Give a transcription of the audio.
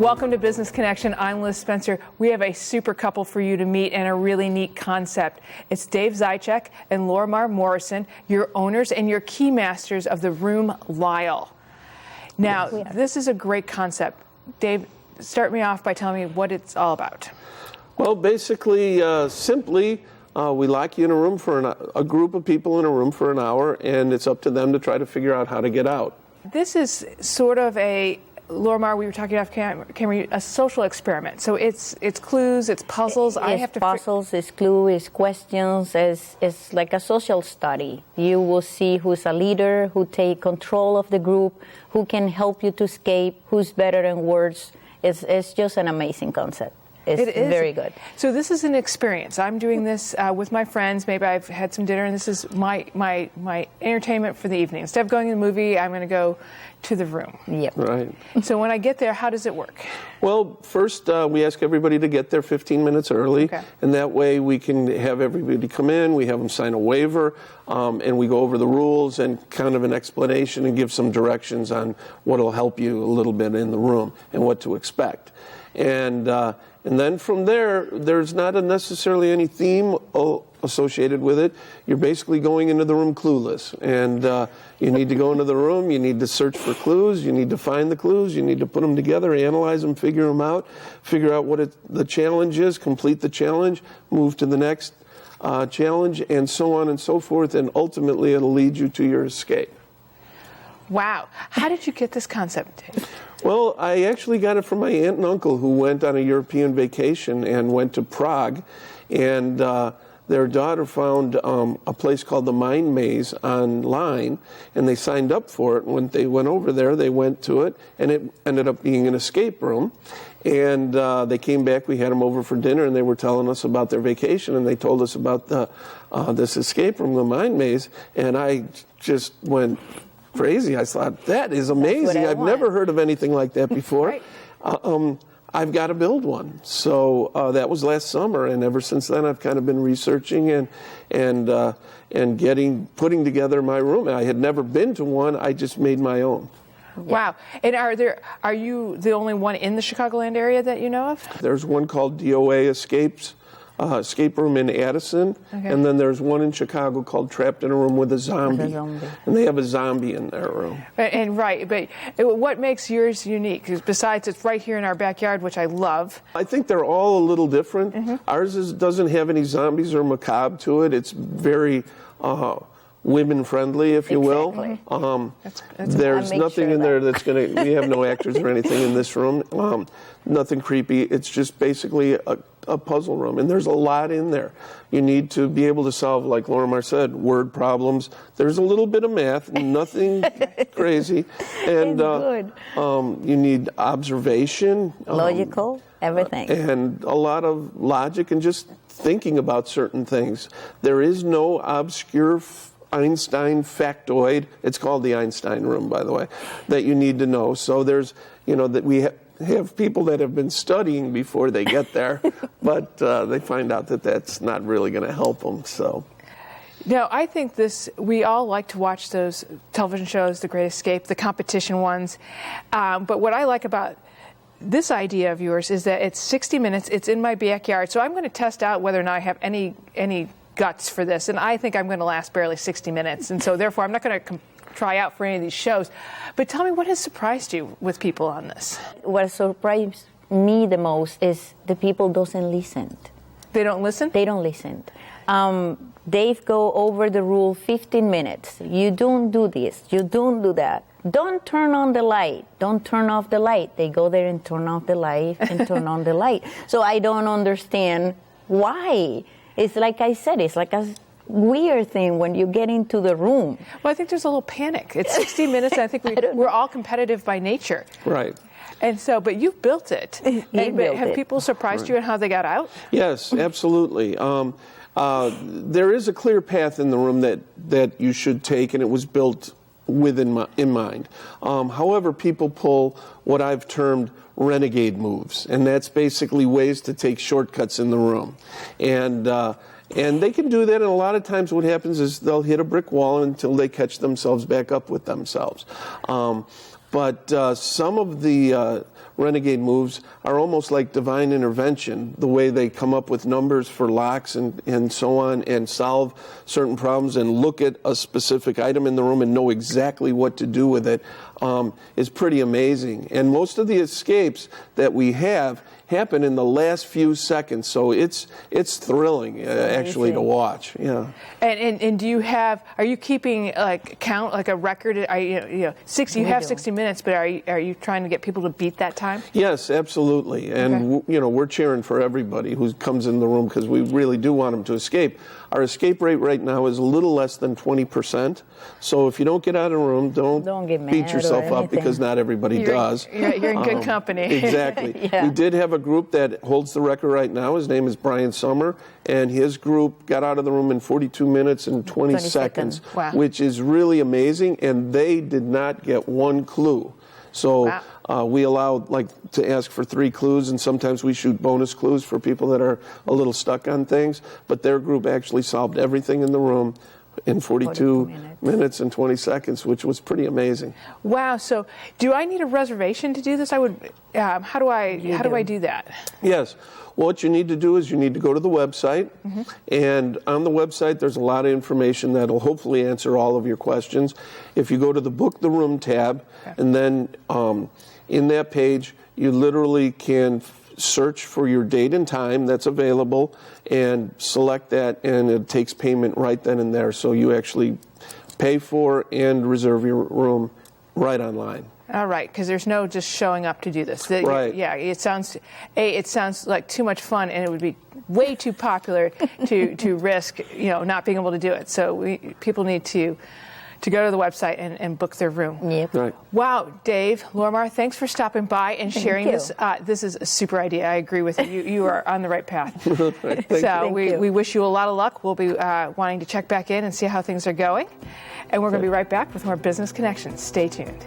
Welcome to Business Connection. I'm Liz Spencer. We have a super couple for you to meet and a really neat concept. It's Dave Zychek and Lormar Morrison, your owners and your key masters of the room Lisle. Now, this is a great concept. Dave, start me off by telling me what it's all about. Well, basically, simply, we lock you in a room for a group of people in a room for an hour, and it's up to them to try to figure out how to get out. This is sort of a, Lormar, we were talking off camera, a social experiment. So it's clues, it's puzzles. It's puzzles, it's clues, it's questions. It's like a social study. You will see who's a leader, who take control of the group, who can help you to escape, who's better in words. It's just an amazing concept. It's very good. So this is an experience. I'm doing this with my friends. Maybe I've had some dinner, and this is my entertainment for the evening. Instead of going to the movie, I'm going to go to the room. Yep. Right. So when I get there, how does it work? Well, first we ask everybody to get there 15 minutes early, and that way we can have everybody come in, we have them sign a waiver, and we go over the rules and kind of an explanation and give some directions on what will help you a little bit in the room and what to expect. And then from there, there's not necessarily any theme associated with it. You're basically going into the room clueless. And you need to go into the room, you need to search for clues, you need to find the clues, you need to put them together, analyze them, figure them out, figure out what the challenge is, complete the challenge, move to the next challenge, and so on and so forth. And ultimately, it'll lead you to your escape. Wow. How did you get this concept, Dave? Well, I actually got it from my aunt and uncle who went on a European vacation and went to Prague, and their daughter found a place called the Mind Maze online, and they signed up for it. When they went over there, they went to it, and it ended up being an escape room. And they came back, we had them over for dinner, and they were telling us about their vacation, and they told us about this escape room, the Mind Maze, and I just went crazy. I thought, that is amazing. I've never heard of anything like that before. Right. I've got to build one. So that was last summer, and ever since then I've kind of been researching and putting together my room. I had never been to one. I just made my own. Wow. And are you the only one in the Chicagoland area that you know of? There's one called DOA Escape Room in Addison, and then there's one in Chicago called Trapped in a Room with a Zombie. And they have a zombie in their room. But what makes yours unique? 'Cause besides it's right here in our backyard, which I love. I think they're all a little different. Ours doesn't have any zombies or macabre to it. It's very women-friendly, if you will. There's nothing in there that's going to, we have no actors or anything in this room. Nothing creepy. It's just basically a puzzle room, and there's a lot in there. You need to be able to solve, like Lormar said, word problems. There's a little bit of math, nothing crazy. And you need observation. Logical, everything. And a lot of logic and just thinking about certain things. There is no obscure Einstein factoid. It's called the Einstein room, by the way, that you need to know. So there's, that we have people that have been studying before they get there, but they find out that that's not really going to help them. So. Now, I think we all like to watch those television shows, The Great Escape, the competition ones. But what I like about this idea of yours is that it's 60 minutes, it's in my backyard. So I'm going to test out whether or not I have any guts for this. And I think I'm going to last barely 60 minutes. And so therefore, I'm not going to try out for any of these shows. But tell me, what has surprised you with people on this? What surprised me the most is the people doesn't listen. They don't listen? They don't listen. They go over the rule 15 minutes. You don't do this. You don't do that. Don't turn on the light. Don't turn off the light. They go there and turn off the light and turn on the light. So I don't understand why. It's like I said, it's like a weird thing when you get into the room. Well, I think there's a little panic. It's 60 minutes, and I think we're all competitive by nature. Right. And so, but you've built it. Have people surprised you in how they got out? Yes, absolutely. There is a clear path in the room that you should take, and it was built in mind. However, people pull what I've termed renegade moves, and that's basically ways to take shortcuts in the room. And they can do that, and a lot of times what happens is they'll hit a brick wall until they catch themselves back up with themselves. But some of the Renegade moves are almost like divine intervention, the way they come up with numbers for locks and so on, and solve certain problems and look at a specific item in the room and know exactly what to do with it, is pretty amazing. And most of the escapes that we have happen in the last few seconds, so it's thrilling actually to watch. Yeah. And do you are you keeping like count, like a record? Are you 60? You have 60 minutes, but are you trying to get people to beat that time? Yes, absolutely. And we're cheering for everybody who comes in the room because we really do want them to escape. Our escape rate right now is a little less than 20%. So if you don't get out of the room, don't get mad beat yourself up because not everybody does. You're in good company. Exactly. Yeah. We did have a group that holds the record right now. His name is Brian Summer, and his group got out of the room in 42 minutes and 20 seconds, wow. which is really amazing, and they did not get one clue. So we allow to ask for 3 clues, and sometimes we shoot bonus clues for people that are a little stuck on things. But their group actually solved everything in the room in 42 minutes and 20 seconds, which was pretty amazing. Wow! So, do I need a reservation to do this? I would. How do I do that? Yes. Well, what you need to do is you need to go to the website, and on the website there's a lot of information that will hopefully answer all of your questions. If you go to the Book the Room tab, and then in that page you literally can search for your date and time that's available and select that, and it takes payment right then and there. So you actually pay for and reserve your room right online. All right, because there's no just showing up to do this. Right. Yeah, it sounds like too much fun, and it would be way too popular to risk not being able to do it. So people need to go to the website and book their room. Yep. Right. Wow, Dave, Lormar, thanks for stopping by and sharing this. This is a super idea. I agree with you. You are on the right path. So we wish you a lot of luck. We'll be wanting to check back in and see how things are going. And we're going to be right back with more Business Connections. Stay tuned.